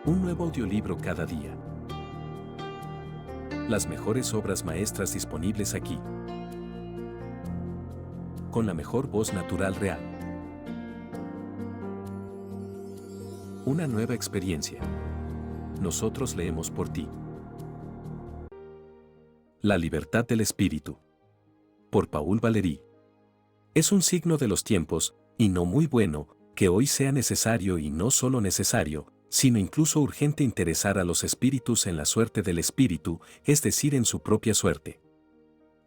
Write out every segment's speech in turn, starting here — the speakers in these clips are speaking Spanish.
Un nuevo audiolibro cada día. Las mejores obras maestras disponibles aquí. Con la mejor voz natural real. Una nueva experiencia. Nosotros leemos por ti. La libertad del espíritu. Por Paul Valéry. Es un signo de los tiempos, y no muy bueno, que hoy sea necesario y no solo necesario, sino incluso urgente interesar a los espíritus en la suerte del espíritu, es decir, en su propia suerte.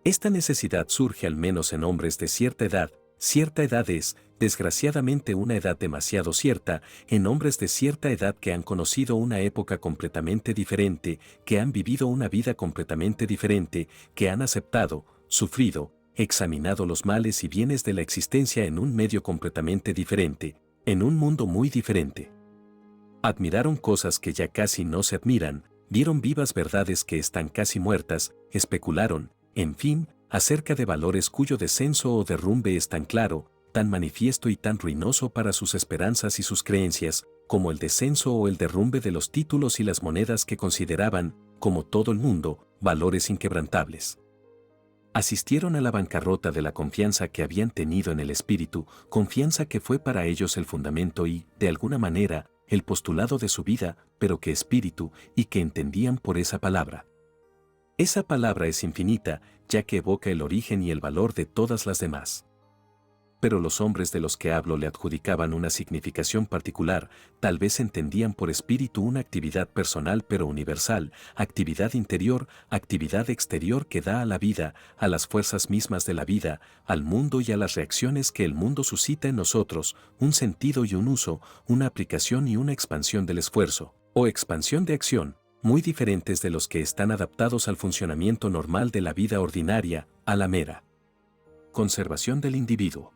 Esta necesidad surge al menos en hombres de cierta edad es, desgraciadamente, una edad demasiado cierta, en hombres de cierta edad que han conocido una época completamente diferente, que han vivido una vida completamente diferente, que han aceptado, sufrido, examinado los males y bienes de la existencia en un medio completamente diferente, en un mundo muy diferente. Admiraron cosas que ya casi no se admiran, vieron vivas verdades que están casi muertas, especularon, en fin, acerca de valores cuyo descenso o derrumbe es tan claro, tan manifiesto y tan ruinoso para sus esperanzas y sus creencias, como el descenso o el derrumbe de los títulos y las monedas que consideraban, como todo el mundo, valores inquebrantables. Asistieron a la bancarrota de la confianza que habían tenido en el espíritu, confianza que fue para ellos el fundamento y, de alguna manera, el postulado de su vida, pero que espíritu, y que entendían por esa palabra. Esa palabra es infinita, ya que evoca el origen y el valor de todas las demás. Pero los hombres de los que hablo le adjudicaban una significación particular, tal vez entendían por espíritu una actividad personal pero universal, actividad interior, actividad exterior que da a la vida, a las fuerzas mismas de la vida, al mundo y a las reacciones que el mundo suscita en nosotros, un sentido y un uso, una aplicación y una expansión del esfuerzo, o expansión de acción, muy diferentes de los que están adaptados al funcionamiento normal de la vida ordinaria, a la mera conservación del individuo.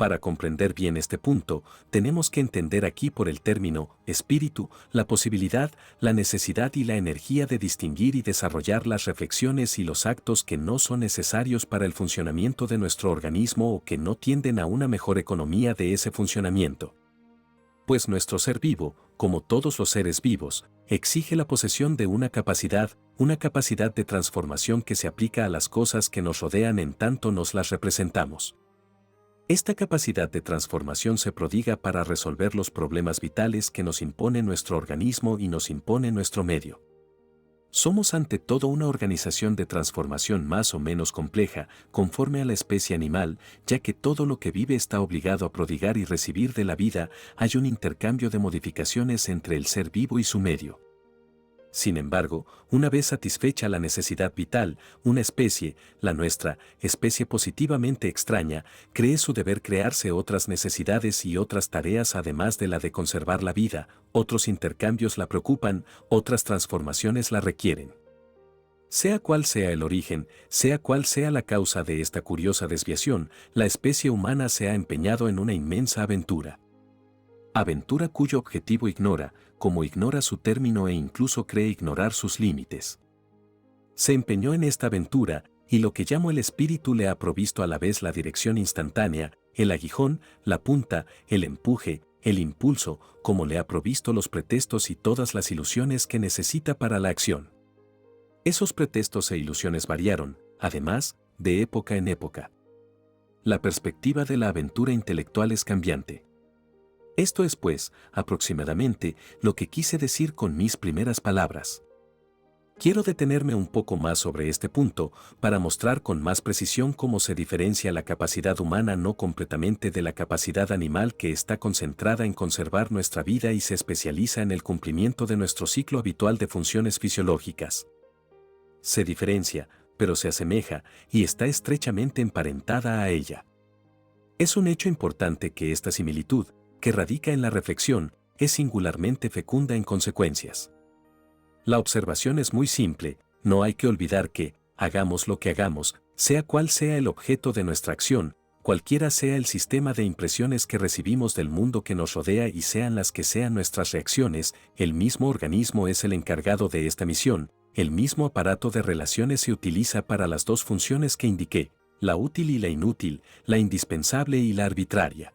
Para comprender bien este punto, tenemos que entender aquí por el término espíritu la posibilidad, la necesidad y la energía de distinguir y desarrollar las reflexiones y los actos que no son necesarios para el funcionamiento de nuestro organismo o que no tienden a una mejor economía de ese funcionamiento. Pues nuestro ser vivo, como todos los seres vivos, exige la posesión de una capacidad de transformación que se aplica a las cosas que nos rodean en tanto nos las representamos. Esta capacidad de transformación se prodiga para resolver los problemas vitales que nos impone nuestro organismo y nos impone nuestro medio. Somos ante todo una organización de transformación más o menos compleja, conforme a la especie animal, ya que todo lo que vive está obligado a prodigar y recibir de la vida, hay un intercambio de modificaciones entre el ser vivo y su medio. Sin embargo, una vez satisfecha la necesidad vital, una especie, la nuestra, especie positivamente extraña, cree su deber crearse otras necesidades y otras tareas además de la de conservar la vida, otros intercambios la preocupan, otras transformaciones la requieren. Sea cual sea el origen, sea cual sea la causa de esta curiosa desviación, la especie humana se ha empeñado en una inmensa aventura. Aventura cuyo objetivo ignora, como ignora su término e incluso cree ignorar sus límites. Se empeñó en esta aventura, y lo que llamo el espíritu le ha provisto a la vez la dirección instantánea, el aguijón, la punta, el empuje, el impulso, como le ha provisto los pretextos y todas las ilusiones que necesita para la acción. Esos pretextos e ilusiones variaron, además, de época en época. La perspectiva de la aventura intelectual es cambiante. Esto es, pues, aproximadamente, lo que quise decir con mis primeras palabras. Quiero detenerme un poco más sobre este punto, para mostrar con más precisión cómo se diferencia la capacidad humana no completamente de la capacidad animal que está concentrada en conservar nuestra vida y se especializa en el cumplimiento de nuestro ciclo habitual de funciones fisiológicas. Se diferencia, pero se asemeja, y está estrechamente emparentada a ella. Es un hecho importante que esta similitud, que radica en la reflexión, es singularmente fecunda en consecuencias. La observación es muy simple, no hay que olvidar que, hagamos lo que hagamos, sea cual sea el objeto de nuestra acción, cualquiera sea el sistema de impresiones que recibimos del mundo que nos rodea y sean las que sean nuestras reacciones, el mismo organismo es el encargado de esta misión, el mismo aparato de relaciones se utiliza para las dos funciones que indiqué, la útil y la inútil, la indispensable y la arbitraria.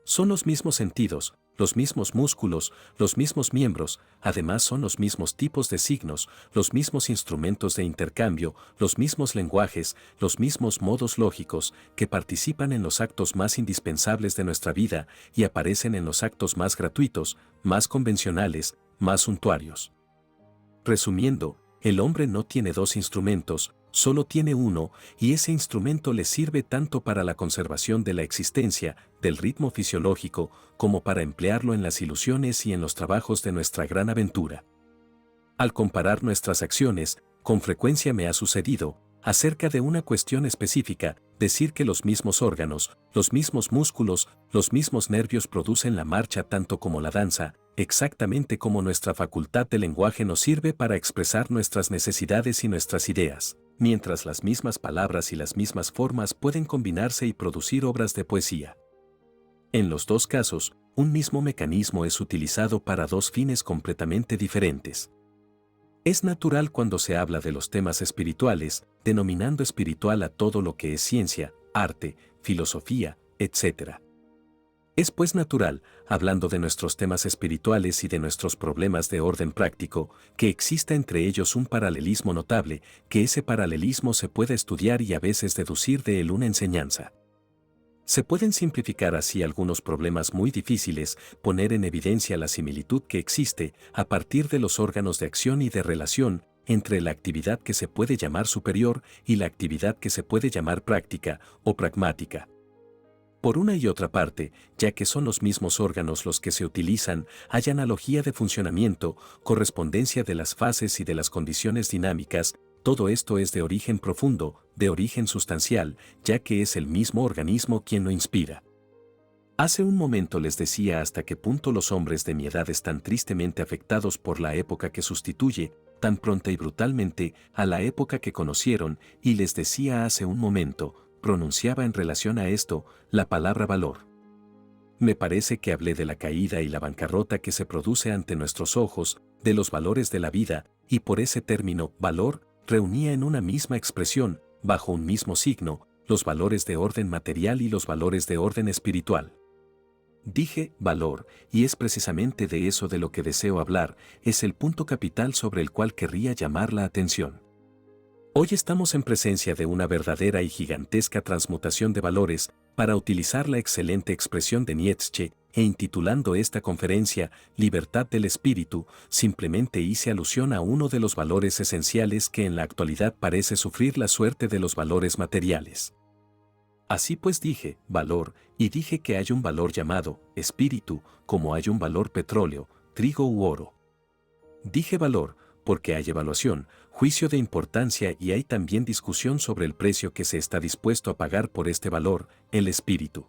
Son los mismos sentidos, los mismos músculos, los mismos miembros, además son los mismos tipos de signos, los mismos instrumentos de intercambio, los mismos lenguajes, los mismos modos lógicos, que participan en los actos más indispensables de nuestra vida y aparecen en los actos más gratuitos, más convencionales, más suntuarios. Resumiendo, el hombre no tiene dos instrumentos, solo tiene uno, y ese instrumento le sirve tanto para la conservación de la existencia, del ritmo fisiológico, como para emplearlo en las ilusiones y en los trabajos de nuestra gran aventura. Al comparar nuestras acciones, con frecuencia me ha sucedido, acerca de una cuestión específica, decir que los mismos órganos, los mismos músculos, los mismos nervios producen la marcha tanto como la danza, exactamente como nuestra facultad de lenguaje nos sirve para expresar nuestras necesidades y nuestras ideas, mientras las mismas palabras y las mismas formas pueden combinarse y producir obras de poesía. En los dos casos, un mismo mecanismo es utilizado para dos fines completamente diferentes. Es natural cuando se habla de los temas espirituales, denominando espiritual a todo lo que es ciencia, arte, filosofía, etc. Es pues natural, hablando de nuestros temas espirituales y de nuestros problemas de orden práctico, que exista entre ellos un paralelismo notable, que ese paralelismo se pueda estudiar y a veces deducir de él una enseñanza. Se pueden simplificar así algunos problemas muy difíciles, poner en evidencia la similitud que existe a partir de los órganos de acción y de relación entre la actividad que se puede llamar superior y la actividad que se puede llamar práctica o pragmática. Por una y otra parte, ya que son los mismos órganos los que se utilizan, hay analogía de funcionamiento, correspondencia de las fases y de las condiciones dinámicas. Todo esto es de origen profundo, de origen sustancial, ya que es el mismo organismo quien lo inspira. Hace un momento les decía hasta qué punto los hombres de mi edad están tristemente afectados por la época que sustituye, tan pronta y brutalmente, a la época que conocieron, y les decía hace un momento, pronunciaba en relación a esto, la palabra valor. Me parece que hablé de la caída y la bancarrota que se produce ante nuestros ojos, de los valores de la vida, y por ese término, valor, reunía en una misma expresión, bajo un mismo signo, los valores de orden material y los valores de orden espiritual. Dije valor, y es precisamente de eso de lo que deseo hablar, es el punto capital sobre el cual querría llamar la atención. Hoy estamos en presencia de una verdadera y gigantesca transmutación de valores, para utilizar la excelente expresión de Nietzsche, e intitulando esta conferencia Libertad del Espíritu, simplemente hice alusión a uno de los valores esenciales que en la actualidad parece sufrir la suerte de los valores materiales. Así pues dije, valor, y dije que hay un valor llamado espíritu, como hay un valor petróleo, trigo u oro. Dije valor, porque hay evaluación, juicio de importancia y hay también discusión sobre el precio que se está dispuesto a pagar por este valor, el espíritu.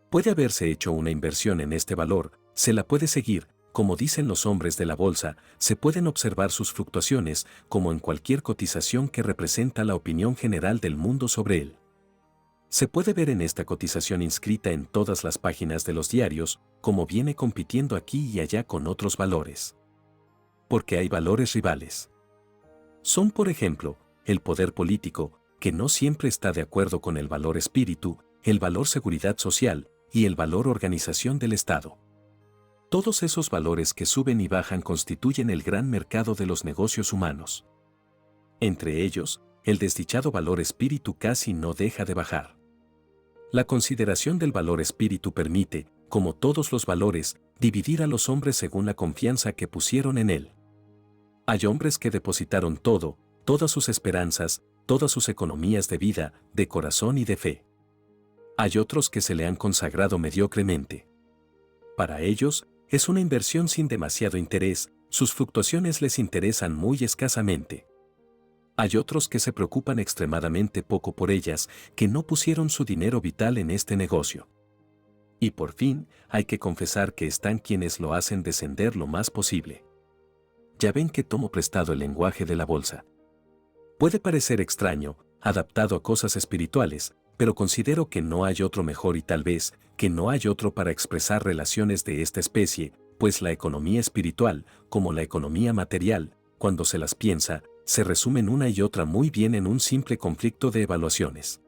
Puede haberse hecho una inversión en este valor, se la puede seguir, como dicen los hombres de la bolsa, se pueden observar sus fluctuaciones, como en cualquier cotización que representa la opinión general del mundo sobre él. Se puede ver en esta cotización inscrita en todas las páginas de los diarios, como viene compitiendo aquí y allá con otros valores. Porque hay valores rivales. Son, por ejemplo, el poder político, que no siempre está de acuerdo con el valor espíritu, el valor seguridad social y el valor organización del Estado. Todos esos valores que suben y bajan constituyen el gran mercado de los negocios humanos. Entre ellos, el desdichado valor espíritu casi no deja de bajar. La consideración del valor espíritu permite, como todos los valores, dividir a los hombres según la confianza que pusieron en él. Hay hombres que depositaron todo, todas sus esperanzas, todas sus economías de vida, de corazón y de fe. Hay otros que se le han consagrado mediocremente. Para ellos, es una inversión sin demasiado interés, sus fluctuaciones les interesan muy escasamente. Hay otros que se preocupan extremadamente poco por ellas, que no pusieron su dinero vital en este negocio. Y por fin, hay que confesar que están quienes lo hacen descender lo más posible. Ya ven que tomo prestado el lenguaje de la bolsa. Puede parecer extraño, adaptado a cosas espirituales, pero considero que no hay otro mejor y tal vez que no hay otro para expresar relaciones de esta especie, pues la economía espiritual, como la economía material, cuando se las piensa, se resumen una y otra muy bien en un simple conflicto de evaluaciones.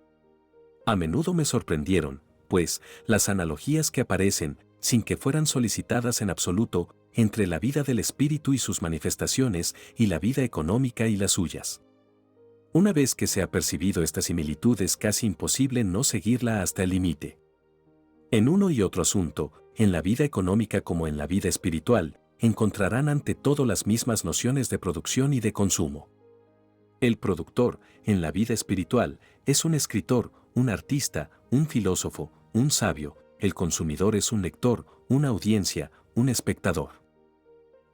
A menudo me sorprendieron, pues, las analogías que aparecen, sin que fueran solicitadas en absoluto, entre la vida del espíritu y sus manifestaciones y la vida económica y las suyas. Una vez que se ha percibido esta similitud es casi imposible no seguirla hasta el límite. En uno y otro asunto, en la vida económica como en la vida espiritual, encontrarán ante todo las mismas nociones de producción y de consumo. El productor, en la vida espiritual, es un escritor, un artista, un filósofo, un sabio; el consumidor es un lector, una audiencia, un espectador.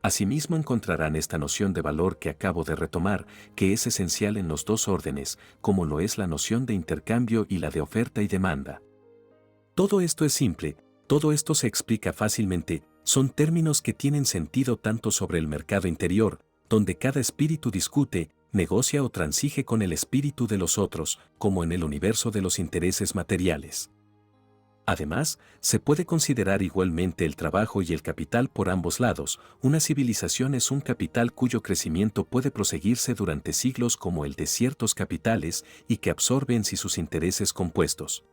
Asimismo encontrarán esta noción de valor que acabo de retomar, que es esencial en los dos órdenes, como lo es la noción de intercambio y la de oferta y demanda. Todo esto es simple, todo esto se explica fácilmente, son términos que tienen sentido tanto sobre el mercado interior, donde cada espíritu discute, negocia o transige con el espíritu de los otros, como en el universo de los intereses materiales. Además, se puede considerar igualmente el trabajo y el capital por ambos lados. Una civilización es un capital cuyo crecimiento puede proseguirse durante siglos como el de ciertos capitales y que absorbe en sí sus intereses compuestos.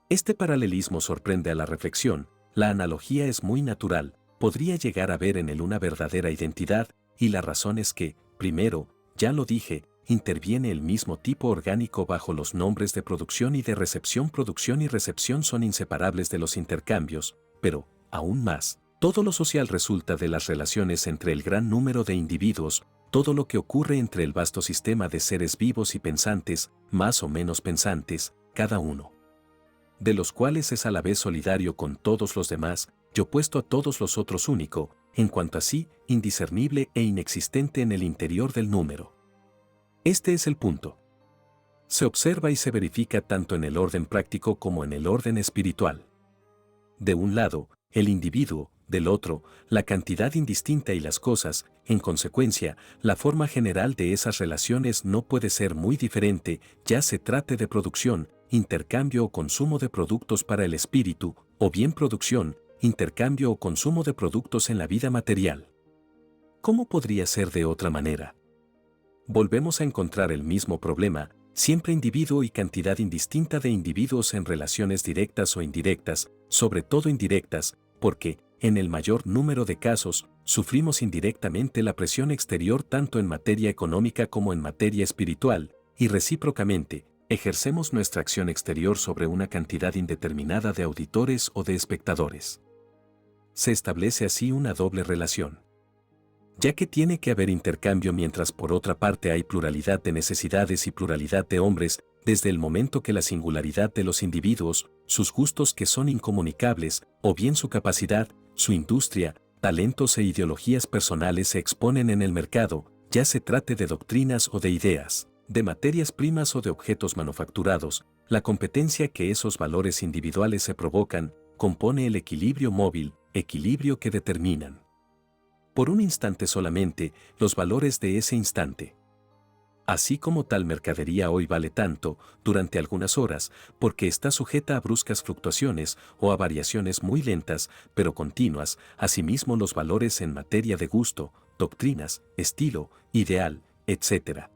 Este paralelismo sorprende a la reflexión, la analogía es muy natural, podría llegar a ver en él una verdadera identidad, y la razón es que, primero, ya lo dije, interviene el mismo tipo orgánico bajo los nombres de producción y de recepción. Producción y recepción son inseparables de los intercambios, pero, aún más, todo lo social resulta de las relaciones entre el gran número de individuos, todo lo que ocurre entre el vasto sistema de seres vivos y pensantes, más o menos pensantes, cada uno de los cuales es a la vez solidario con todos los demás, y opuesto a todos los otros único, en cuanto a sí, indiscernible e inexistente en el interior del número. Este es el punto. Se observa y se verifica tanto en el orden práctico como en el orden espiritual. De un lado, el individuo; del otro, la cantidad indistinta y las cosas; en consecuencia, la forma general de esas relaciones no puede ser muy diferente, ya se trate de producción, intercambio o consumo de productos para el espíritu, o bien producción, intercambio o consumo de productos en la vida material. ¿Cómo podría ser de otra manera? Volvemos a encontrar el mismo problema, siempre individuo y cantidad indistinta de individuos en relaciones directas o indirectas, sobre todo indirectas, porque, en el mayor número de casos, sufrimos indirectamente la presión exterior tanto en materia económica como en materia espiritual, y recíprocamente, ejercemos nuestra acción exterior sobre una cantidad indeterminada de auditores o de espectadores. Se establece así una doble relación. Ya que tiene que haber intercambio mientras por otra parte hay pluralidad de necesidades y pluralidad de hombres, desde el momento que la singularidad de los individuos, sus gustos que son incomunicables, o bien su capacidad, su industria, talentos e ideologías personales se exponen en el mercado, ya se trate de doctrinas o de ideas, de materias primas o de objetos manufacturados, la competencia que esos valores individuales se provocan, compone el equilibrio móvil, equilibrio que determinan, por un instante solamente, los valores de ese instante. Así como tal mercadería hoy vale tanto, durante algunas horas, porque está sujeta a bruscas fluctuaciones o a variaciones muy lentas, pero continuas, asimismo los valores en materia de gusto, doctrinas, estilo, ideal, etc.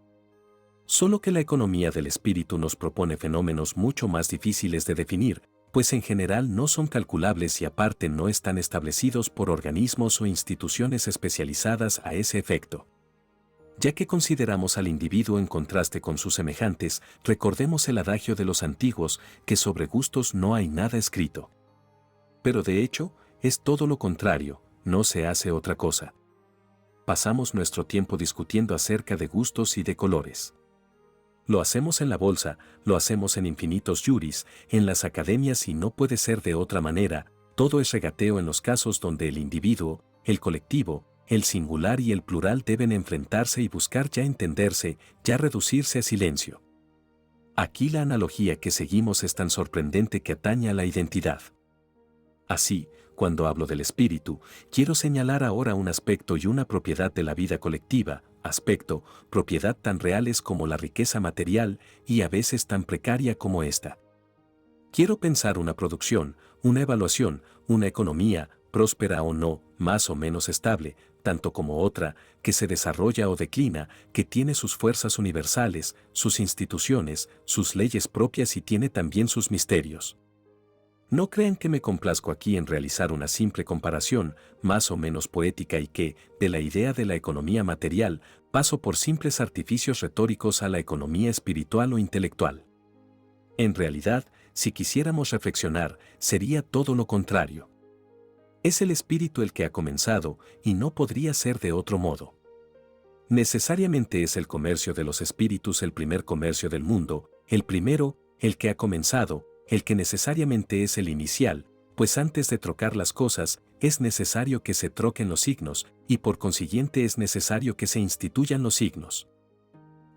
Solo que la economía del espíritu nos propone fenómenos mucho más difíciles de definir, pues en general no son calculables y aparte no están establecidos por organismos o instituciones especializadas a ese efecto. Ya que consideramos al individuo en contraste con sus semejantes, recordemos el adagio de los antiguos, que sobre gustos no hay nada escrito. Pero de hecho, es todo lo contrario, no se hace otra cosa. Pasamos nuestro tiempo discutiendo acerca de gustos y de colores. Lo hacemos en la bolsa, lo hacemos en infinitos juris, en las academias y no puede ser de otra manera, todo es regateo en los casos donde el individuo, el colectivo, el singular y el plural deben enfrentarse y buscar ya entenderse, ya reducirse a silencio. Aquí la analogía que seguimos es tan sorprendente que atañe a la identidad. Así, cuando hablo del espíritu, quiero señalar ahora un aspecto y una propiedad de la vida colectiva, aspecto, propiedad tan reales como la riqueza material y a veces tan precaria como esta. Quiero pensar una producción, una evaluación, una economía, próspera o no, más o menos estable, tanto como otra, que se desarrolla o declina, que tiene sus fuerzas universales, sus instituciones, sus leyes propias y tiene también sus misterios. No crean que me complazco aquí en realizar una simple comparación, más o menos poética y que, de la idea de la economía material, paso por simples artificios retóricos a la economía espiritual o intelectual. En realidad, si quisiéramos reflexionar, sería todo lo contrario. Es el espíritu el que ha comenzado, y no podría ser de otro modo. Necesariamente es el comercio de los espíritus el primer comercio del mundo, el primero, el que ha comenzado, el que necesariamente es el inicial, pues antes de trocar las cosas, es necesario que se troquen los signos, y por consiguiente es necesario que se instituyan los signos.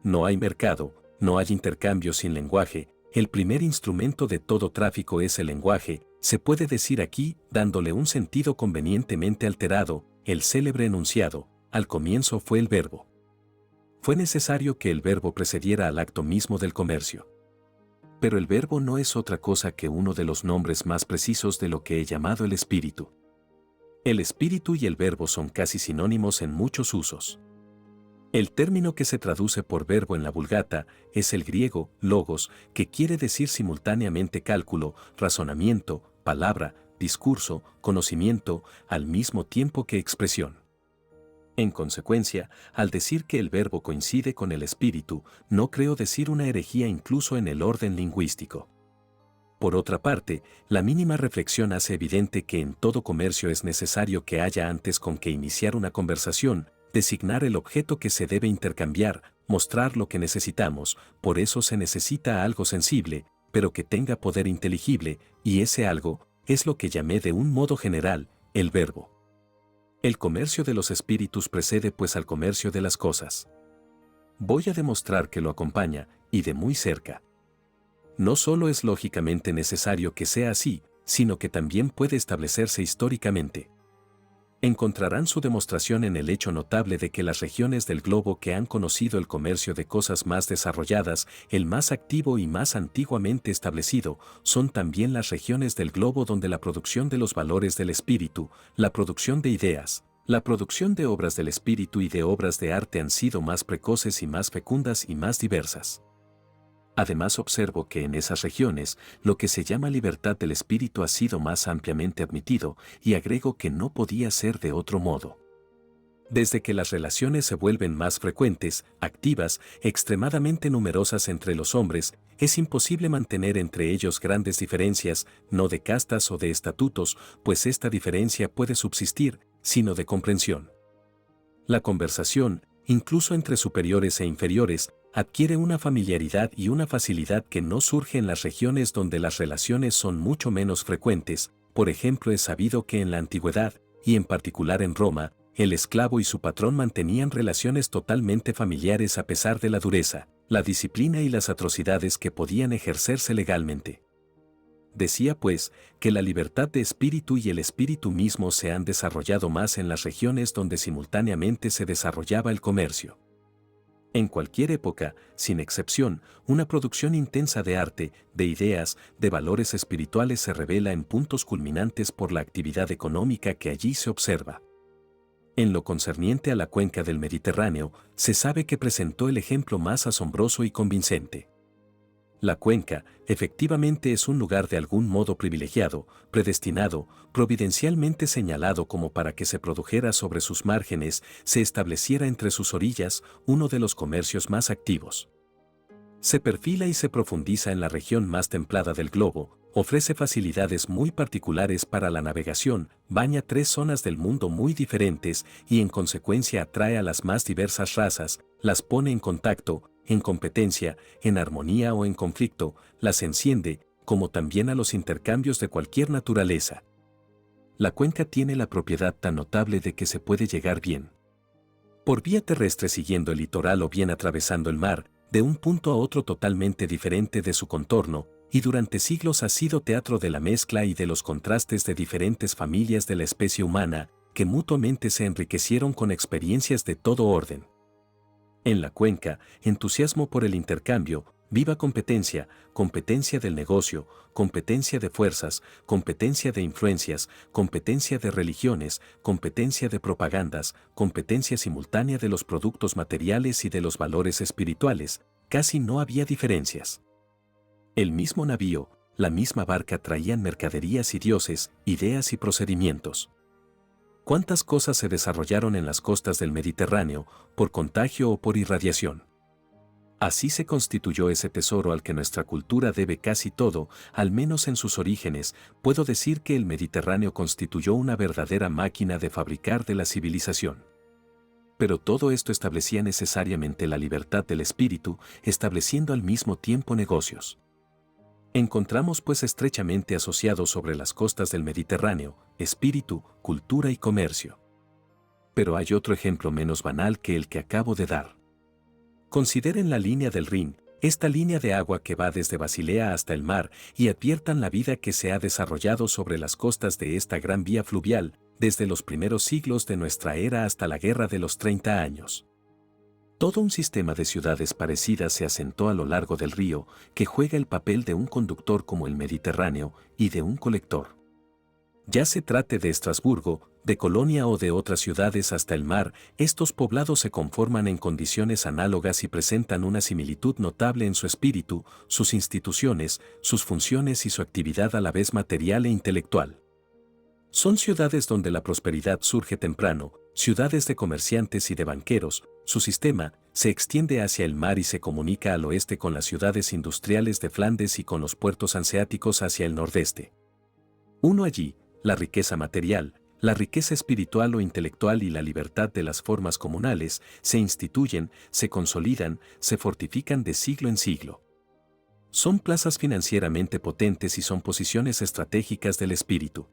No hay mercado, no hay intercambio sin lenguaje, el primer instrumento de todo tráfico es el lenguaje, se puede decir aquí, dándole un sentido convenientemente alterado, el célebre enunciado, al comienzo fue el verbo. Fue necesario que el verbo precediera al acto mismo del comercio. Pero el verbo no es otra cosa que uno de los nombres más precisos de lo que he llamado el espíritu. El espíritu y el verbo son casi sinónimos en muchos usos. El término que se traduce por verbo en la Vulgata es el griego logos, que quiere decir simultáneamente cálculo, razonamiento, palabra, discurso, conocimiento, al mismo tiempo que expresión. En consecuencia, al decir que el verbo coincide con el espíritu, no creo decir una herejía incluso en el orden lingüístico. Por otra parte, la mínima reflexión hace evidente que en todo comercio es necesario que haya antes con que iniciar una conversación, designar el objeto que se debe intercambiar, mostrar lo que necesitamos, por eso se necesita algo sensible, pero que tenga poder inteligible, y ese algo es lo que llamé de un modo general, el verbo. El comercio de los espíritus precede pues al comercio de las cosas. Voy a demostrar que lo acompaña, y de muy cerca. No solo es lógicamente necesario que sea así, sino que también puede establecerse históricamente. Encontrarán su demostración en el hecho notable de que las regiones del globo que han conocido el comercio de cosas más desarrolladas, el más activo y más antiguamente establecido, son también las regiones del globo donde la producción de los valores del espíritu, la producción de ideas, la producción de obras del espíritu y de obras de arte han sido más precoces y más fecundas y más diversas. Además observo que en esas regiones, lo que se llama libertad del espíritu ha sido más ampliamente admitido, y agrego que no podía ser de otro modo. Desde que las relaciones se vuelven más frecuentes, activas, extremadamente numerosas entre los hombres, es imposible mantener entre ellos grandes diferencias, no de castas o de estatutos, pues esta diferencia puede subsistir, sino de comprensión. La conversación, incluso entre superiores e inferiores, adquiere una familiaridad y una facilidad que no surge en las regiones donde las relaciones son mucho menos frecuentes. Por ejemplo, es sabido que en la antigüedad, y en particular en Roma, el esclavo y su patrón mantenían relaciones totalmente familiares a pesar de la dureza, la disciplina y las atrocidades que podían ejercerse legalmente. Decía pues que la libertad de espíritu y el espíritu mismo se han desarrollado más en las regiones donde simultáneamente se desarrollaba el comercio. En cualquier época, sin excepción, una producción intensa de arte, de ideas, de valores espirituales se revela en puntos culminantes por la actividad económica que allí se observa. En lo concerniente a la cuenca del Mediterráneo, se sabe que presentó el ejemplo más asombroso y convincente. La cuenca, efectivamente, es un lugar de algún modo privilegiado, predestinado, providencialmente señalado como para que se produjera sobre sus márgenes, se estableciera entre sus orillas, uno de los comercios más activos. Se perfila y se profundiza en la región más templada del globo, ofrece facilidades muy particulares para la navegación, baña 3 zonas del mundo muy diferentes y en consecuencia atrae a las más diversas razas, las pone en contacto, en competencia, en armonía o en conflicto, las enciende, como también a los intercambios de cualquier naturaleza. La cuenca tiene la propiedad tan notable de que se puede llegar bien por vía terrestre siguiendo el litoral o bien atravesando el mar, de un punto a otro totalmente diferente de su contorno, y durante siglos ha sido teatro de la mezcla y de los contrastes de diferentes familias de la especie humana, que mutuamente se enriquecieron con experiencias de todo orden. En la cuenca, entusiasmo por el intercambio, viva competencia, competencia del negocio, competencia de fuerzas, competencia de influencias, competencia de religiones, competencia de propagandas, competencia simultánea de los productos materiales y de los valores espirituales, casi no había diferencias. El mismo navío, la misma barca traían mercaderías y dioses, ideas y procedimientos. ¿Cuántas cosas se desarrollaron en las costas del Mediterráneo, por contagio o por irradiación? Así se constituyó ese tesoro al que nuestra cultura debe casi todo, al menos en sus orígenes. Puedo decir que el Mediterráneo constituyó una verdadera máquina de fabricar de la civilización. Pero todo esto establecía necesariamente la libertad del espíritu, estableciendo al mismo tiempo negocios. Encontramos pues estrechamente asociados sobre las costas del Mediterráneo, espíritu, cultura y comercio. Pero hay otro ejemplo menos banal que el que acabo de dar. Consideren la línea del Rin, esta línea de agua que va desde Basilea hasta el mar, y adviertan la vida que se ha desarrollado sobre las costas de esta gran vía fluvial, desde los primeros siglos de nuestra era hasta la Guerra de los 30 años. Todo un sistema de ciudades parecidas se asentó a lo largo del río, que juega el papel de un conductor como el Mediterráneo y de un colector. Ya se trate de Estrasburgo, de Colonia o de otras ciudades hasta el mar, estos poblados se conforman en condiciones análogas y presentan una similitud notable en su espíritu, sus instituciones, sus funciones y su actividad a la vez material e intelectual. Son ciudades donde la prosperidad surge temprano, ciudades de comerciantes y de banqueros. Su sistema se extiende hacia el mar y se comunica al oeste con las ciudades industriales de Flandes y con los puertos hanseáticos hacia el nordeste. Uno allí, la riqueza material, la riqueza espiritual o intelectual y la libertad de las formas comunales se instituyen, se consolidan, se fortifican de siglo en siglo. Son plazas financieramente potentes y son posiciones estratégicas del espíritu.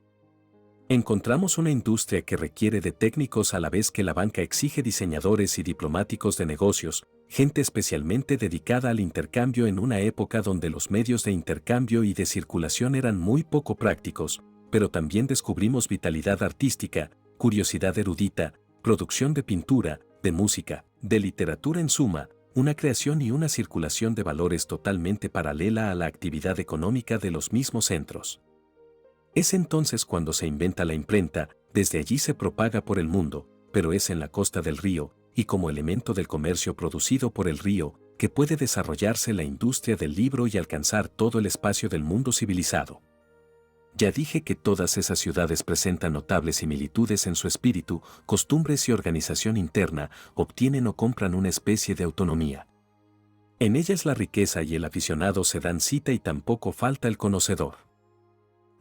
Encontramos una industria que requiere de técnicos a la vez que la banca exige diseñadores y diplomáticos de negocios, gente especialmente dedicada al intercambio en una época donde los medios de intercambio y de circulación eran muy poco prácticos, pero también descubrimos vitalidad artística, curiosidad erudita, producción de pintura, de música, de literatura en suma, una creación y una circulación de valores totalmente paralela a la actividad económica de los mismos centros. Es entonces cuando se inventa la imprenta, desde allí se propaga por el mundo, pero es en la costa del río, y como elemento del comercio producido por el río, que puede desarrollarse la industria del libro y alcanzar todo el espacio del mundo civilizado. Ya dije que todas esas ciudades presentan notables similitudes en su espíritu, costumbres y organización interna, obtienen o compran una especie de autonomía. En ellas la riqueza y el aficionado se dan cita y tampoco falta el conocedor.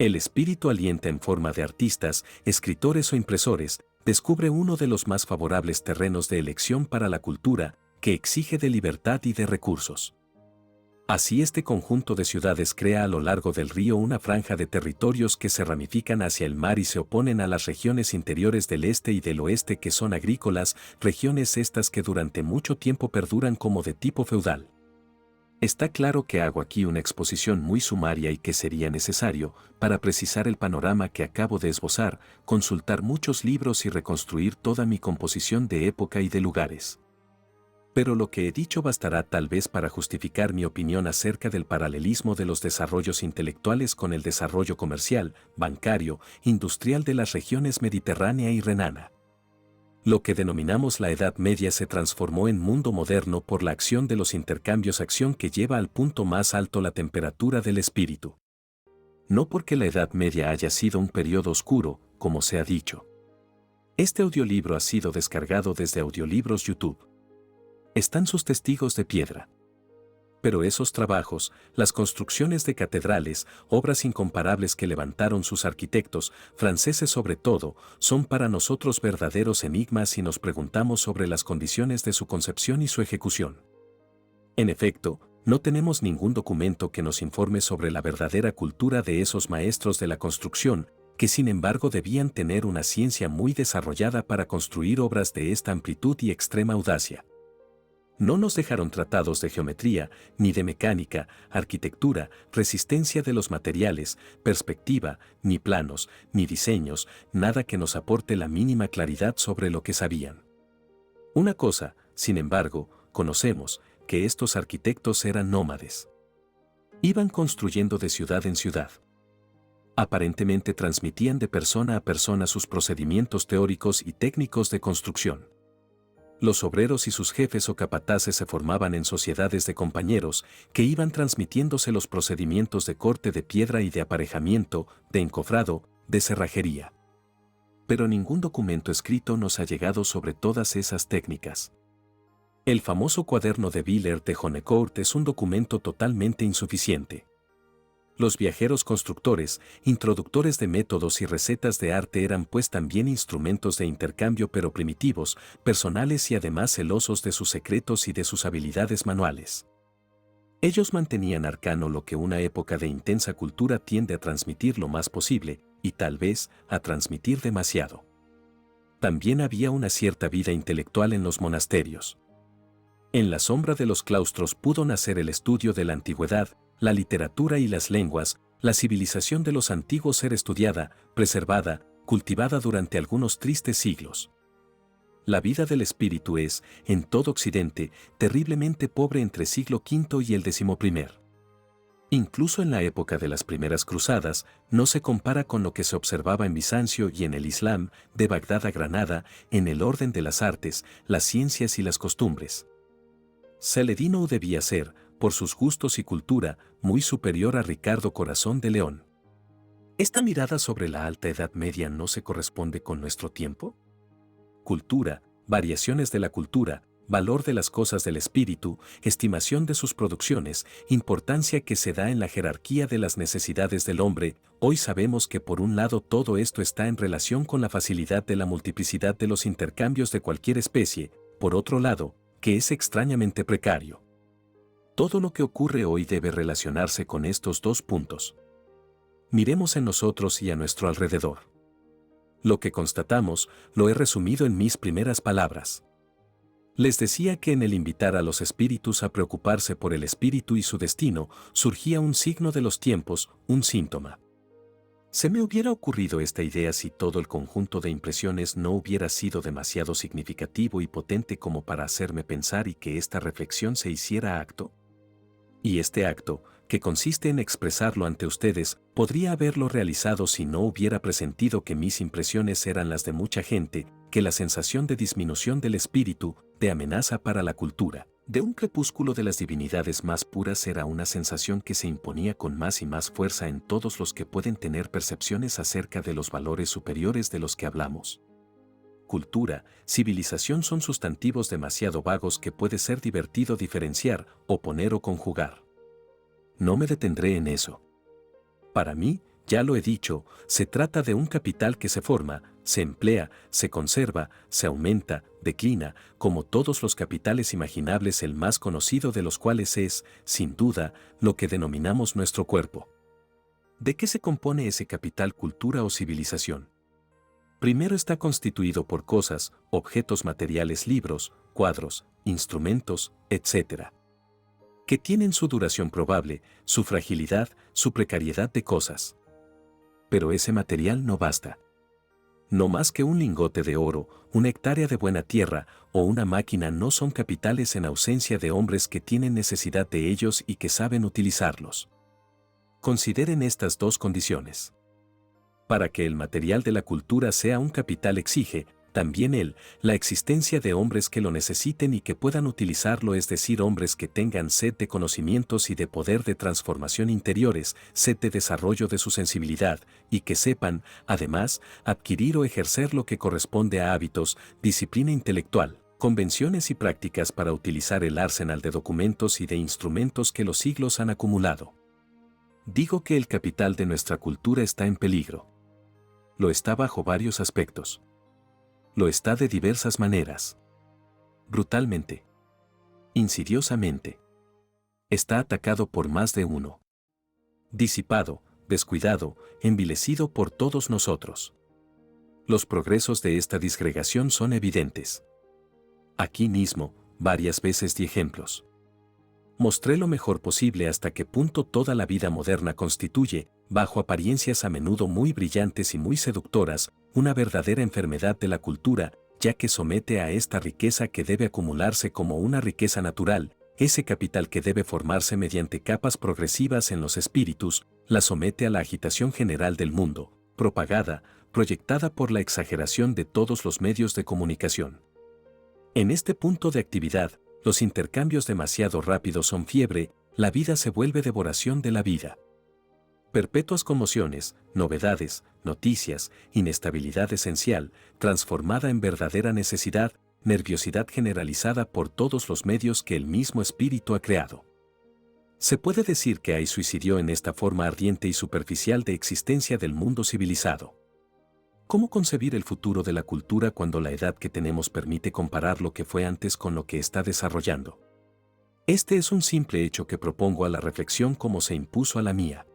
El espíritu alienta en forma de artistas, escritores o impresores, descubre uno de los más favorables terrenos de elección para la cultura, que exige de libertad y de recursos. Así este conjunto de ciudades crea a lo largo del río una franja de territorios que se ramifican hacia el mar y se oponen a las regiones interiores del este y del oeste que son agrícolas, regiones estas que durante mucho tiempo perduran como de tipo feudal. Está claro que hago aquí una exposición muy sumaria y que sería necesario, para precisar el panorama que acabo de esbozar, consultar muchos libros y reconstruir toda mi composición de época y de lugares. Pero lo que he dicho bastará tal vez para justificar mi opinión acerca del paralelismo de los desarrollos intelectuales con el desarrollo comercial, bancario, industrial de las regiones mediterránea y renana. Lo que denominamos la Edad Media se transformó en mundo moderno por la acción de los intercambios, acción que lleva al punto más alto la temperatura del espíritu. No porque la Edad Media haya sido un periodo oscuro, como se ha dicho. Este audiolibro ha sido descargado desde Audiolibros YouTube. Están sus testigos de piedra. Pero esos trabajos, las construcciones de catedrales, obras incomparables que levantaron sus arquitectos, franceses sobre todo, son para nosotros verdaderos enigmas si nos preguntamos sobre las condiciones de su concepción y su ejecución. En efecto, no tenemos ningún documento que nos informe sobre la verdadera cultura de esos maestros de la construcción, que sin embargo debían tener una ciencia muy desarrollada para construir obras de esta amplitud y extrema audacia. No nos dejaron tratados de geometría, ni de mecánica, arquitectura, resistencia de los materiales, perspectiva, ni planos, ni diseños, nada que nos aporte la mínima claridad sobre lo que sabían. Una cosa, sin embargo, conocemos, que estos arquitectos eran nómades. Iban construyendo de ciudad en ciudad. Aparentemente transmitían de persona a persona sus procedimientos teóricos y técnicos de construcción. Los obreros y sus jefes o capataces se formaban en sociedades de compañeros que iban transmitiéndose los procedimientos de corte de piedra y de aparejamiento, de encofrado, de cerrajería. Pero ningún documento escrito nos ha llegado sobre todas esas técnicas. El famoso cuaderno de Villers de Jonecourt es un documento totalmente insuficiente. Los viajeros constructores, introductores de métodos y recetas de arte eran pues también instrumentos de intercambio pero primitivos, personales y además celosos de sus secretos y de sus habilidades manuales. Ellos mantenían arcano lo que una época de intensa cultura tiende a transmitir lo más posible, y tal vez a transmitir demasiado. También había una cierta vida intelectual en los monasterios. En la sombra de los claustros pudo nacer el estudio de la antigüedad, la literatura y las lenguas, la civilización de los antiguos ser estudiada, preservada, cultivada durante algunos tristes siglos. La vida del espíritu es, en todo Occidente, terriblemente pobre entre siglo V y el XI. Incluso en la época de las primeras cruzadas, no se compara con lo que se observaba en Bizancio y en el Islam, de Bagdad a Granada, en el orden de las artes, las ciencias y las costumbres. Saladino debía ser, por sus gustos y cultura, muy superior a Ricardo Corazón de León. ¿Esta mirada sobre la Alta Edad Media no se corresponde con nuestro tiempo? Cultura, variaciones de la cultura, valor de las cosas del espíritu, estimación de sus producciones, importancia que se da en la jerarquía de las necesidades del hombre. Hoy sabemos que por un lado todo esto está en relación con la facilidad de la multiplicidad de los intercambios de cualquier especie, por otro lado, que es extrañamente precario. Todo lo que ocurre hoy debe relacionarse con estos dos puntos. Miremos en nosotros y a nuestro alrededor. Lo que constatamos, lo he resumido en mis primeras palabras. Les decía que en el invitar a los espíritus a preocuparse por el espíritu y su destino, surgía un signo de los tiempos, un síntoma. Se me hubiera ocurrido esta idea si todo el conjunto de impresiones no hubiera sido demasiado significativo y potente como para hacerme pensar y que esta reflexión se hiciera acto. Y este acto, que consiste en expresarlo ante ustedes, podría haberlo realizado si no hubiera presentido que mis impresiones eran las de mucha gente, que la sensación de disminución del espíritu, de amenaza para la cultura, de un crepúsculo de las divinidades más puras era una sensación que se imponía con más y más fuerza en todos los que pueden tener percepciones acerca de los valores superiores de los que hablamos. Cultura, civilización son sustantivos demasiado vagos que puede ser divertido diferenciar, oponer o conjugar. No me detendré en eso. Para mí, ya lo he dicho, se trata de un capital que se forma, se emplea, se conserva, se aumenta, declina, como todos los capitales imaginables, el más conocido de los cuales es, sin duda, lo que denominamos nuestro cuerpo. ¿De qué se compone ese capital, cultura o civilización? Primero está constituido por cosas, objetos materiales, libros, cuadros, instrumentos, etc., que tienen su duración probable, su fragilidad, su precariedad de cosas. Pero ese material no basta. No más que un lingote de oro, una hectárea de buena tierra o una máquina no son capitales en ausencia de hombres que tienen necesidad de ellos y que saben utilizarlos. Consideren estas dos condiciones. Para que el material de la cultura sea un capital exige, también la existencia de hombres que lo necesiten y que puedan utilizarlo, es decir, hombres que tengan sed de conocimientos y de poder de transformación interiores, sed de desarrollo de su sensibilidad, y que sepan, además, adquirir o ejercer lo que corresponde a hábitos, disciplina intelectual, convenciones y prácticas para utilizar el arsenal de documentos y de instrumentos que los siglos han acumulado. Digo que el capital de nuestra cultura está en peligro. Lo está bajo varios aspectos. Lo está de diversas maneras. Brutalmente. Insidiosamente. Está atacado por más de uno. Disipado, descuidado, envilecido por todos nosotros. Los progresos de esta disgregación son evidentes. Aquí mismo, varias veces di ejemplos. Mostré lo mejor posible hasta qué punto toda la vida moderna constituye, bajo apariencias a menudo muy brillantes y muy seductoras, una verdadera enfermedad de la cultura, ya que somete a esta riqueza que debe acumularse como una riqueza natural, ese capital que debe formarse mediante capas progresivas en los espíritus, la somete a la agitación general del mundo, propagada, proyectada por la exageración de todos los medios de comunicación. En este punto de actividad, los intercambios demasiado rápidos son fiebre, la vida se vuelve devoración de la vida. Perpetuas conmociones, novedades, noticias, inestabilidad esencial, transformada en verdadera necesidad, nerviosidad generalizada por todos los medios que el mismo espíritu ha creado. Se puede decir que hay suicidio en esta forma ardiente y superficial de existencia del mundo civilizado. ¿Cómo concebir el futuro de la cultura cuando la edad que tenemos permite comparar lo que fue antes con lo que está desarrollando? Este es un simple hecho que propongo a la reflexión como se impuso a la mía.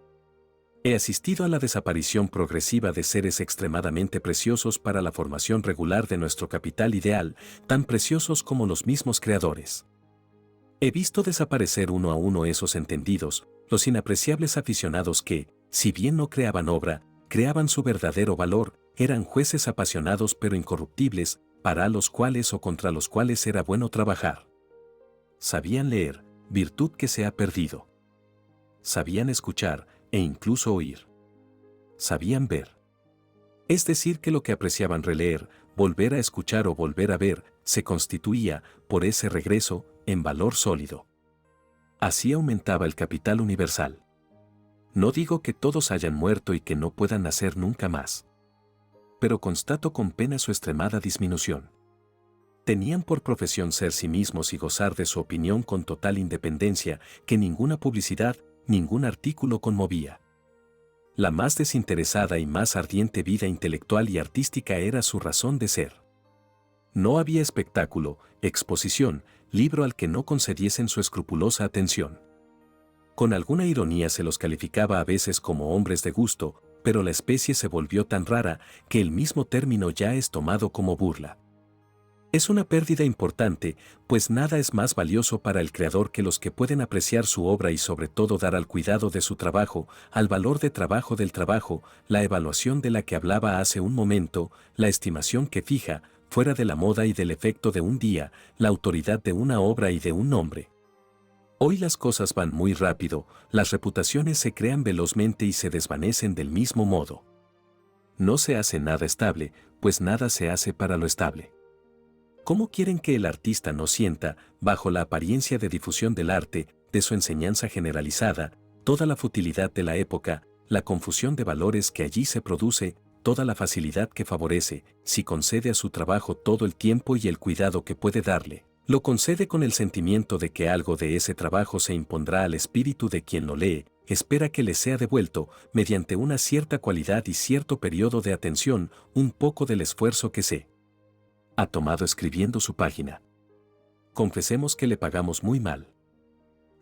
He asistido a la desaparición progresiva de seres extremadamente preciosos para la formación regular de nuestro capital ideal, tan preciosos como los mismos creadores. He visto desaparecer uno a uno esos entendidos, los inapreciables aficionados que, si bien no creaban obra, creaban su verdadero valor, eran jueces apasionados pero incorruptibles, para los cuales o contra los cuales era bueno trabajar. Sabían leer, virtud que se ha perdido. Sabían escuchar, e incluso oír. Sabían ver. Es decir, que lo que apreciaban releer, volver a escuchar o volver a ver, se constituía, por ese regreso, en valor sólido. Así aumentaba el capital universal. No digo que todos hayan muerto y que no puedan nacer nunca más. Pero constato con pena su extremada disminución. Tenían por profesión ser sí mismos y gozar de su opinión con total independencia, que ninguna publicidad, ningún artículo conmovía. La más desinteresada y más ardiente vida intelectual y artística era su razón de ser. No había espectáculo, exposición, libro al que no concediesen su escrupulosa atención. Con alguna ironía se los calificaba a veces como hombres de gusto, pero la especie se volvió tan rara que el mismo término ya es tomado como burla. Es una pérdida importante, pues nada es más valioso para el creador que los que pueden apreciar su obra y sobre todo dar al cuidado de su trabajo, al valor de trabajo del trabajo, la evaluación de la que hablaba hace un momento, la estimación que fija, fuera de la moda y del efecto de un día, la autoridad de una obra y de un nombre. Hoy las cosas van muy rápido, las reputaciones se crean velozmente y se desvanecen del mismo modo. No se hace nada estable, pues nada se hace para lo estable. ¿Cómo quieren que el artista no sienta, bajo la apariencia de difusión del arte, de su enseñanza generalizada, toda la futilidad de la época, la confusión de valores que allí se produce, toda la facilidad que favorece, si concede a su trabajo todo el tiempo y el cuidado que puede darle? Lo concede con el sentimiento de que algo de ese trabajo se impondrá al espíritu de quien lo lee, espera que le sea devuelto, mediante una cierta cualidad y cierto periodo de atención, un poco del esfuerzo que se ha tomado escribiendo su página. Confesemos que le pagamos muy mal.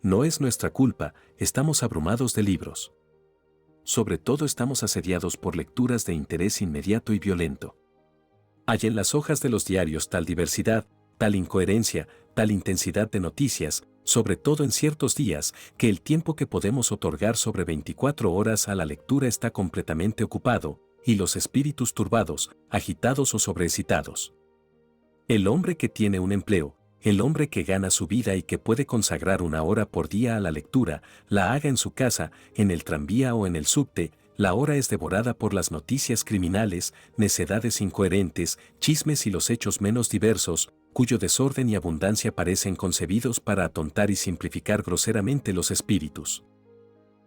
No es nuestra culpa, estamos abrumados de libros. Sobre todo estamos asediados por lecturas de interés inmediato y violento. Hay en las hojas de los diarios tal diversidad, tal incoherencia, tal intensidad de noticias, sobre todo en ciertos días, que el tiempo que podemos otorgar sobre 24 horas a la lectura está completamente ocupado, y los espíritus turbados, agitados o sobreexcitados. El hombre que tiene un empleo, el hombre que gana su vida y que puede consagrar 1 hora por día a la lectura, la haga en su casa, en el tranvía o en el subte, la hora es devorada por las noticias criminales, necedades incoherentes, chismes y los hechos menos diversos, cuyo desorden y abundancia parecen concebidos para atontar y simplificar groseramente los espíritus.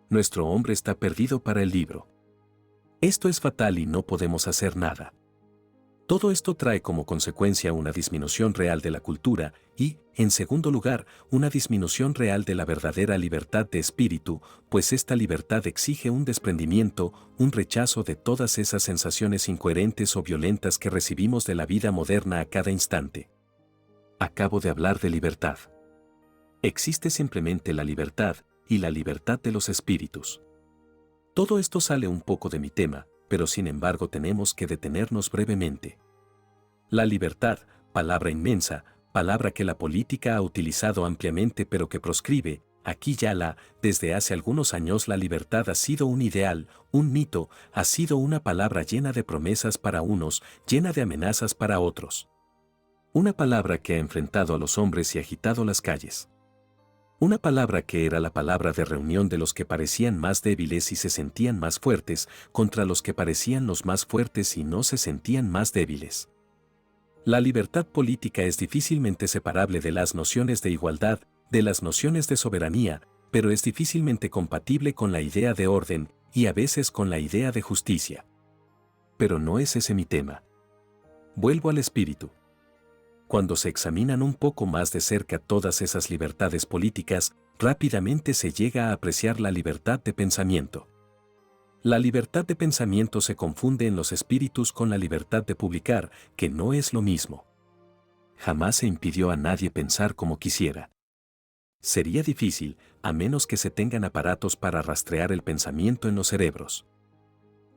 Nuestro hombre está perdido para el libro. Esto es fatal y no podemos hacer nada. Todo esto trae como consecuencia una disminución real de la cultura y, en segundo lugar, una disminución real de la verdadera libertad de espíritu, pues esta libertad exige un desprendimiento, un rechazo de todas esas sensaciones incoherentes o violentas que recibimos de la vida moderna a cada instante. Acabo de hablar de libertad. Existe simplemente la libertad y la libertad de los espíritus. Todo esto sale un poco de mi tema, pero sin embargo tenemos que detenernos brevemente. La libertad, palabra inmensa, palabra que la política ha utilizado ampliamente pero que proscribe, aquí ya desde hace algunos años la libertad ha sido un ideal, un mito, ha sido una palabra llena de promesas para unos, llena de amenazas para otros. Una palabra que ha enfrentado a los hombres y agitado las calles. Una palabra que era la palabra de reunión de los que parecían más débiles y se sentían más fuertes, contra los que parecían los más fuertes y no se sentían más débiles. La libertad política es difícilmente separable de las nociones de igualdad, de las nociones de soberanía, pero es difícilmente compatible con la idea de orden y a veces con la idea de justicia. Pero no es ese mi tema. Vuelvo al espíritu. Cuando se examinan un poco más de cerca todas esas libertades políticas, rápidamente se llega a apreciar la libertad de pensamiento. La libertad de pensamiento se confunde en los espíritus con la libertad de publicar, que no es lo mismo. Jamás se impidió a nadie pensar como quisiera. Sería difícil, a menos que se tengan aparatos para rastrear el pensamiento en los cerebros.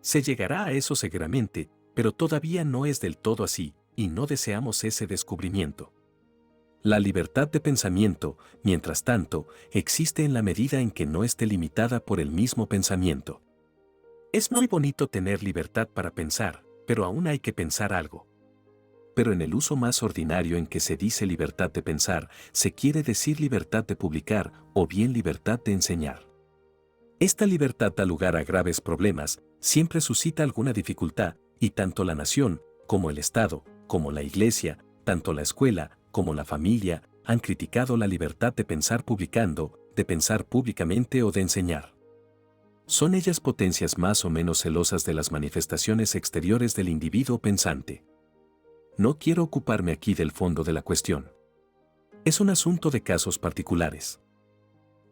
Se llegará a eso seguramente, pero todavía no es del todo así, y no deseamos ese descubrimiento. La libertad de pensamiento, mientras tanto, existe en la medida en que no esté limitada por el mismo pensamiento. Es muy bonito tener libertad para pensar, pero aún hay que pensar algo. Pero en el uso más ordinario en que se dice libertad de pensar, se quiere decir libertad de publicar o bien libertad de enseñar. Esta libertad da lugar a graves problemas, siempre suscita alguna dificultad, y tanto la nación, como el Estado, como la Iglesia, tanto la escuela, como la familia, han criticado la libertad de pensar publicando, de pensar públicamente o de enseñar. Son ellas potencias más o menos celosas de las manifestaciones exteriores del individuo pensante. No quiero ocuparme aquí del fondo de la cuestión. Es un asunto de casos particulares.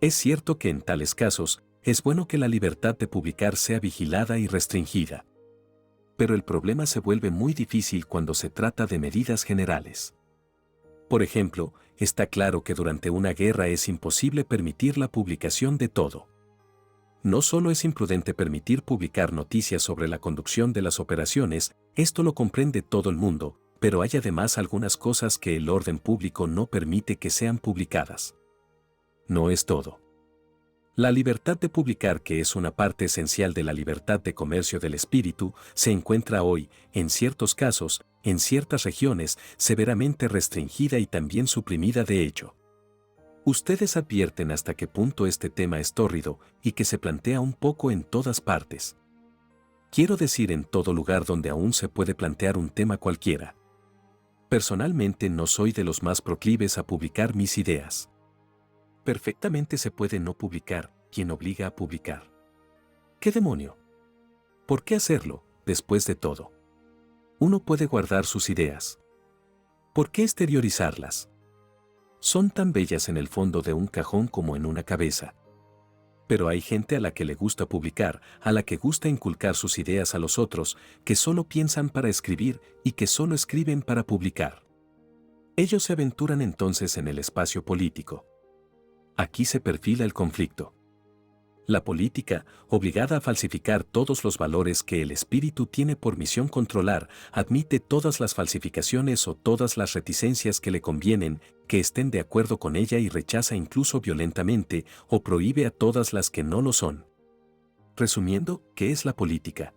Es cierto que en tales casos, es bueno que la libertad de publicar sea vigilada y restringida. Pero el problema se vuelve muy difícil cuando se trata de medidas generales. Por ejemplo, está claro que durante una guerra es imposible permitir la publicación de todo. No solo es imprudente permitir publicar noticias sobre la conducción de las operaciones, esto lo comprende todo el mundo, pero hay además algunas cosas que el orden público no permite que sean publicadas. No es todo. La libertad de publicar, que es una parte esencial de la libertad de comercio del espíritu, se encuentra hoy, en ciertos casos, en ciertas regiones, severamente restringida y también suprimida de hecho. Ustedes advierten hasta qué punto este tema es tórrido y que se plantea un poco en todas partes. Quiero decir en todo lugar donde aún se puede plantear un tema cualquiera. Personalmente no soy de los más proclives a publicar mis ideas. Perfectamente se puede no publicar, quien obliga a publicar. ¿Qué demonio? ¿Por qué hacerlo, después de todo? Uno puede guardar sus ideas. ¿Por qué exteriorizarlas? Son tan bellas en el fondo de un cajón como en una cabeza. Pero hay gente a la que le gusta publicar, a la que gusta inculcar sus ideas a los otros, que solo piensan para escribir y que solo escriben para publicar. Ellos se aventuran entonces en el espacio político. Aquí se perfila el conflicto. La política, obligada a falsificar todos los valores que el espíritu tiene por misión controlar, admite todas las falsificaciones o todas las reticencias que le convienen, que estén de acuerdo con ella y rechaza incluso violentamente o prohíbe a todas las que no lo son. Resumiendo, ¿qué es la política?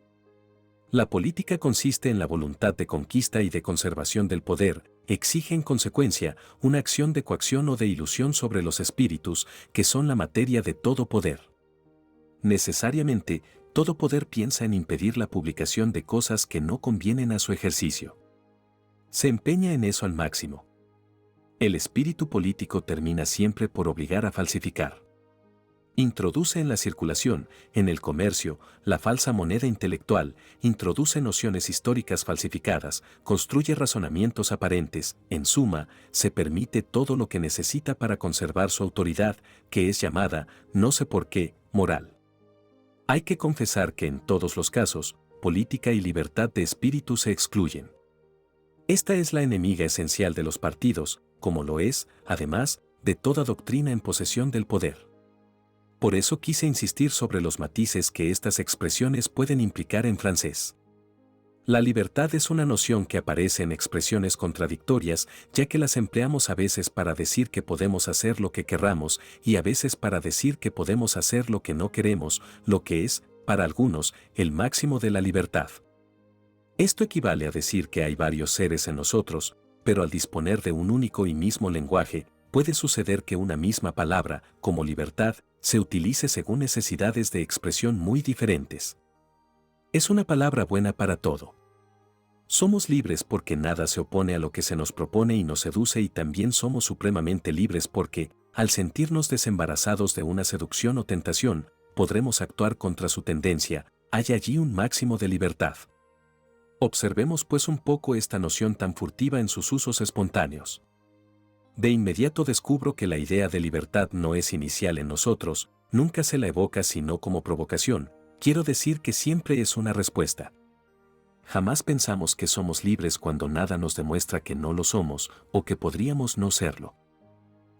La política consiste en la voluntad de conquista y de conservación del poder, exige en consecuencia una acción de coacción o de ilusión sobre los espíritus, que son la materia de todo poder. Necesariamente, todo poder piensa en impedir la publicación de cosas que no convienen a su ejercicio. Se empeña en eso al máximo. El espíritu político termina siempre por obligar a falsificar. Introduce en la circulación, en el comercio, la falsa moneda intelectual, introduce nociones históricas falsificadas, construye razonamientos aparentes, en suma, se permite todo lo que necesita para conservar su autoridad, que es llamada, no sé por qué, moral. Hay que confesar que en todos los casos, política y libertad de espíritu se excluyen. Esta es la enemiga esencial de los partidos, como lo es, además, de toda doctrina en posesión del poder. Por eso quise insistir sobre los matices que estas expresiones pueden implicar en francés. La libertad es una noción que aparece en expresiones contradictorias, ya que las empleamos a veces para decir que podemos hacer lo que querramos y a veces para decir que podemos hacer lo que no queremos, lo que es, para algunos, el máximo de la libertad. Esto equivale a decir que hay varios seres en nosotros, pero al disponer de un único y mismo lenguaje, puede suceder que una misma palabra, como libertad, se utilice según necesidades de expresión muy diferentes. Es una palabra buena para todo. Somos libres porque nada se opone a lo que se nos propone y nos seduce, y también somos supremamente libres porque, al sentirnos desembarazados de una seducción o tentación, podremos actuar contra su tendencia. Hay allí un máximo de libertad. Observemos pues un poco esta noción tan furtiva en sus usos espontáneos. De inmediato descubro que la idea de libertad no es inicial en nosotros, nunca se la evoca sino como provocación, quiero decir que siempre es una respuesta. Jamás pensamos que somos libres cuando nada nos demuestra que no lo somos o que podríamos no serlo.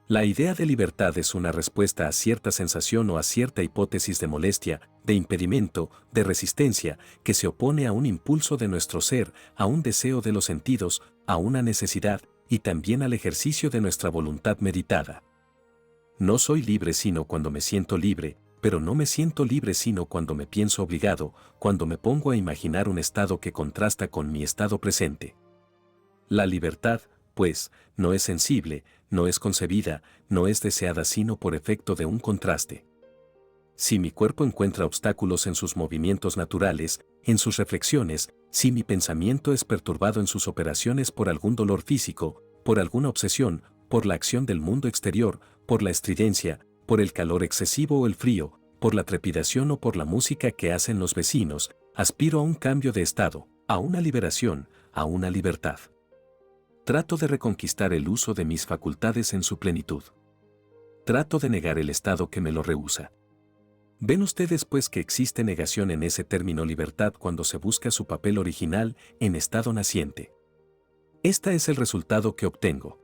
La idea de libertad es una respuesta a cierta sensación o a cierta hipótesis de molestia, de impedimento, de resistencia, que se opone a un impulso de nuestro ser, a un deseo de los sentidos, a una necesidad, y también al ejercicio de nuestra voluntad meditada. No soy libre sino cuando me siento libre, pero no me siento libre sino cuando me pienso obligado, cuando me pongo a imaginar un estado que contrasta con mi estado presente. La libertad, pues, no es sensible, no es concebida, no es deseada sino por efecto de un contraste. Si mi cuerpo encuentra obstáculos en sus movimientos naturales, en sus reflexiones, si mi pensamiento es perturbado en sus operaciones por algún dolor físico, por alguna obsesión, por la acción del mundo exterior, por la estridencia, por el calor excesivo o el frío, por la trepidación o por la música que hacen los vecinos, aspiro a un cambio de estado, a una liberación, a una libertad. Trato de reconquistar el uso de mis facultades en su plenitud. Trato de negar el estado que me lo rehúsa. ¿Ven ustedes pues que existe negación en ese término libertad cuando se busca su papel original en estado naciente? Este es el resultado que obtengo.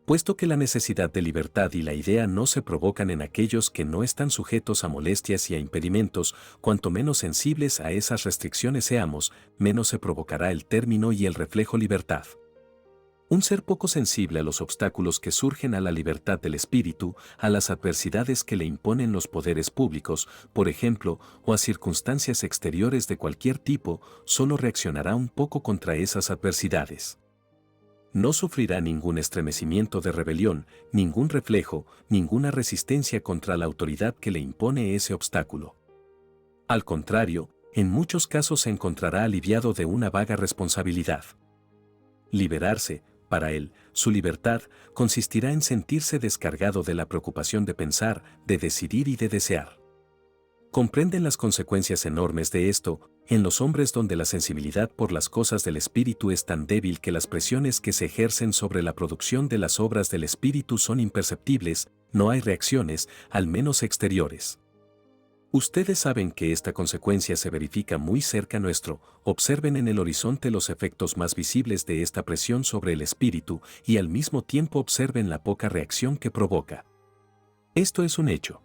Puesto que la necesidad de libertad y la idea no se provocan en aquellos que no están sujetos a molestias y a impedimentos, cuanto menos sensibles a esas restricciones seamos, menos se provocará el término y el reflejo libertad. Un ser poco sensible a los obstáculos que surgen a la libertad del espíritu, a las adversidades que le imponen los poderes públicos, por ejemplo, o a circunstancias exteriores de cualquier tipo, solo reaccionará un poco contra esas adversidades. No sufrirá ningún estremecimiento de rebelión, ningún reflejo, ninguna resistencia contra la autoridad que le impone ese obstáculo. Al contrario, en muchos casos se encontrará aliviado de una vaga responsabilidad. Liberarse, para él, su libertad, consistirá en sentirse descargado de la preocupación de pensar, de decidir y de desear. Comprenden las consecuencias enormes de esto, en los hombres donde la sensibilidad por las cosas del espíritu es tan débil que las presiones que se ejercen sobre la producción de las obras del espíritu son imperceptibles, no hay reacciones, al menos exteriores. Ustedes saben que esta consecuencia se verifica muy cerca nuestro, observen en el horizonte los efectos más visibles de esta presión sobre el espíritu y al mismo tiempo observen la poca reacción que provoca. Esto es un hecho.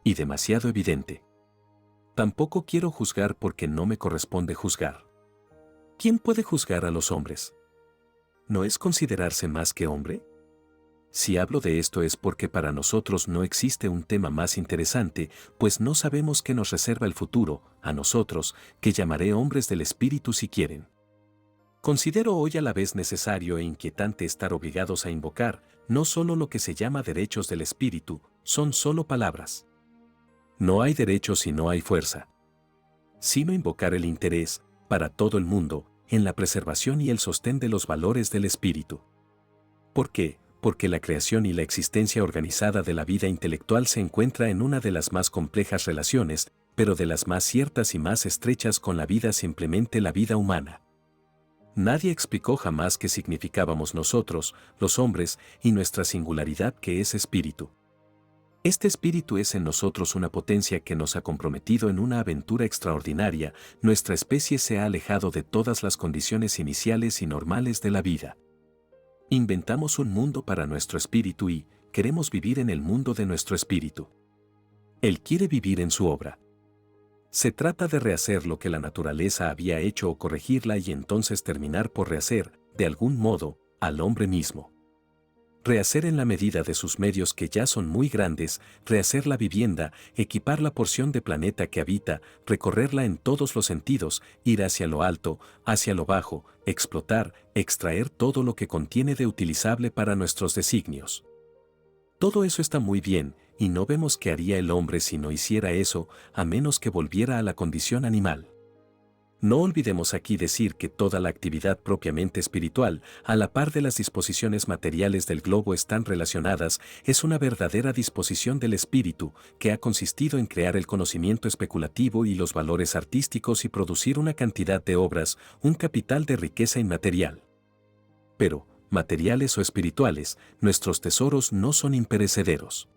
Y demasiado evidente. Tampoco quiero juzgar porque no me corresponde juzgar. ¿Quién puede juzgar a los hombres? ¿No es considerarse más que hombre? Si hablo de esto es porque para nosotros no existe un tema más interesante, pues no sabemos qué nos reserva el futuro, a nosotros, que llamaré hombres del espíritu si quieren. Considero hoy a la vez necesario e inquietante estar obligados a invocar, no solo lo que se llama derechos del espíritu, son solo palabras. No hay derechos si no hay fuerza. Sino invocar el interés, para todo el mundo, en la preservación y el sostén de los valores del espíritu. ¿Por qué? Porque la creación y la existencia organizada de la vida intelectual se encuentra en una de las más complejas relaciones, pero de las más ciertas y más estrechas con la vida, simplemente la vida humana. Nadie explicó jamás qué significábamos nosotros, los hombres, y nuestra singularidad que es espíritu. Este espíritu es en nosotros una potencia que nos ha comprometido en una aventura extraordinaria, nuestra especie se ha alejado de todas las condiciones iniciales y normales de la vida. Inventamos un mundo para nuestro espíritu y queremos vivir en el mundo de nuestro espíritu. Él quiere vivir en su obra. Se trata de rehacer lo que la naturaleza había hecho o corregirla y entonces terminar por rehacer, de algún modo, al hombre mismo. Rehacer en la medida de sus medios que ya son muy grandes, rehacer la vivienda, equipar la porción de planeta que habita, recorrerla en todos los sentidos, ir hacia lo alto, hacia lo bajo, explotar, extraer todo lo que contiene de utilizable para nuestros designios. Todo eso está muy bien, y no vemos qué haría el hombre si no hiciera eso, a menos que volviera a la condición animal. No olvidemos aquí decir que toda la actividad propiamente espiritual, a la par de las disposiciones materiales del globo están relacionadas, es una verdadera disposición del espíritu, que ha consistido en crear el conocimiento especulativo y los valores artísticos y producir una cantidad de obras, un capital de riqueza inmaterial. Pero, materiales o espirituales, nuestros tesoros no son imperecederos.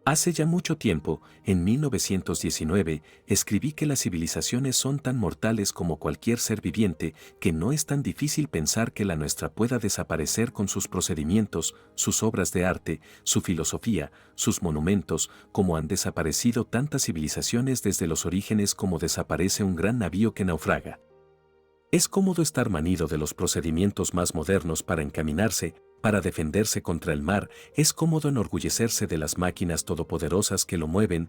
Hace ya mucho tiempo, en 1919, escribí que las civilizaciones son tan mortales como cualquier ser viviente, que no es tan difícil pensar que la nuestra pueda desaparecer con sus procedimientos, sus obras de arte, su filosofía, sus monumentos, como han desaparecido tantas civilizaciones desde los orígenes como desaparece un gran navío que naufraga. Es cómodo estar manido de los procedimientos más modernos para encaminarse, para defenderse contra el mar, es cómodo enorgullecerse de las máquinas todopoderosas que lo mueven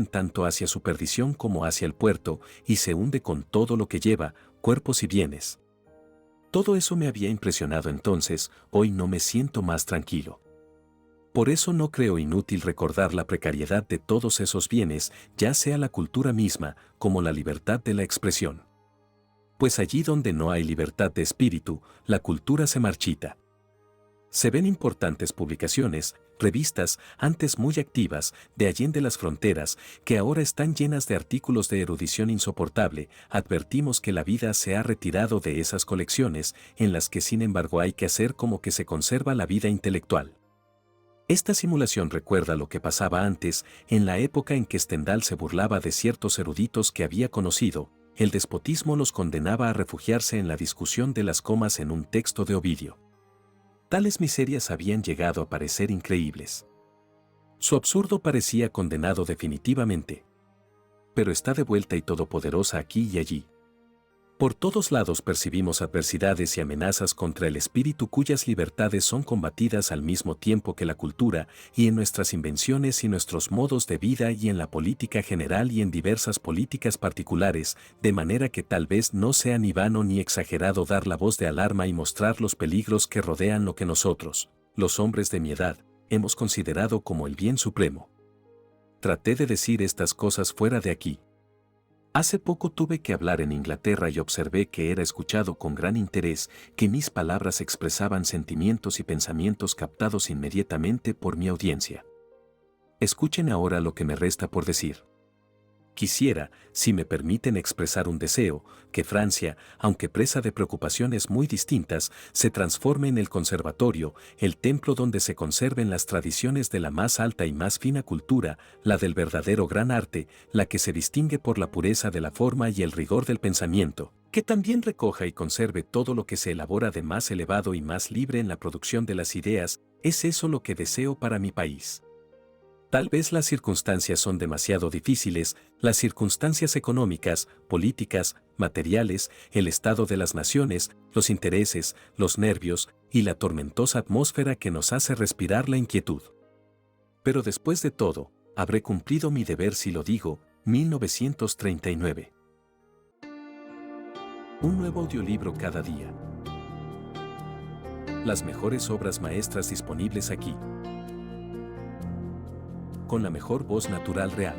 tanto hacia su perdición como hacia el puerto, y se hunde con todo lo que lleva, cuerpos y bienes. Todo eso me había impresionado entonces, hoy no me siento más tranquilo. Por eso no creo inútil recordar la precariedad de todos esos bienes, ya sea la cultura misma, como la libertad de la expresión. Pues allí donde no hay libertad de espíritu, la cultura se marchita. Se ven importantes publicaciones, revistas, antes muy activas, de allende las fronteras, que ahora están llenas de artículos de erudición insoportable. Advertimos que la vida se ha retirado de esas colecciones, en las que sin embargo hay que hacer como que se conserva la vida intelectual. Esta simulación recuerda lo que pasaba antes, en la época en que Stendhal se burlaba de ciertos eruditos que había conocido. El despotismo los condenaba a refugiarse en la discusión de las comas en un texto de Ovidio. Tales miserias habían llegado a parecer increíbles. Su absurdo parecía condenado definitivamente. Pero está de vuelta y todopoderosa aquí y allí. Por todos lados percibimos adversidades y amenazas contra el espíritu cuyas libertades son combatidas al mismo tiempo que la cultura, y en nuestras invenciones y nuestros modos de vida y en la política general y en diversas políticas particulares, de manera que tal vez no sea ni vano ni exagerado dar la voz de alarma y mostrar los peligros que rodean lo que nosotros, los hombres de mi edad, hemos considerado como el bien supremo. Traté de decir estas cosas fuera de aquí. Hace poco tuve que hablar en Inglaterra y observé que era escuchado con gran interés, que mis palabras expresaban sentimientos y pensamientos captados inmediatamente por mi audiencia. Escuchen ahora lo que me resta por decir. Quisiera, si me permiten expresar un deseo, que Francia, aunque presa de preocupaciones muy distintas, se transforme en el conservatorio, el templo donde se conserven las tradiciones de la más alta y más fina cultura, la del verdadero gran arte, la que se distingue por la pureza de la forma y el rigor del pensamiento, que también recoja y conserve todo lo que se elabora de más elevado y más libre en la producción de las ideas. Es eso lo que deseo para mi país. Tal vez las circunstancias son demasiado difíciles, las circunstancias económicas, políticas, materiales, el estado de las naciones, los intereses, los nervios y la tormentosa atmósfera que nos hace respirar la inquietud. Pero después de todo, habré cumplido mi deber si lo digo. 1939. Un nuevo audiolibro cada día. Las mejores obras maestras disponibles aquí. Con la mejor voz natural real.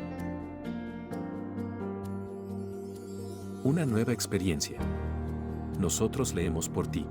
Una nueva experiencia. Nosotros leemos por ti.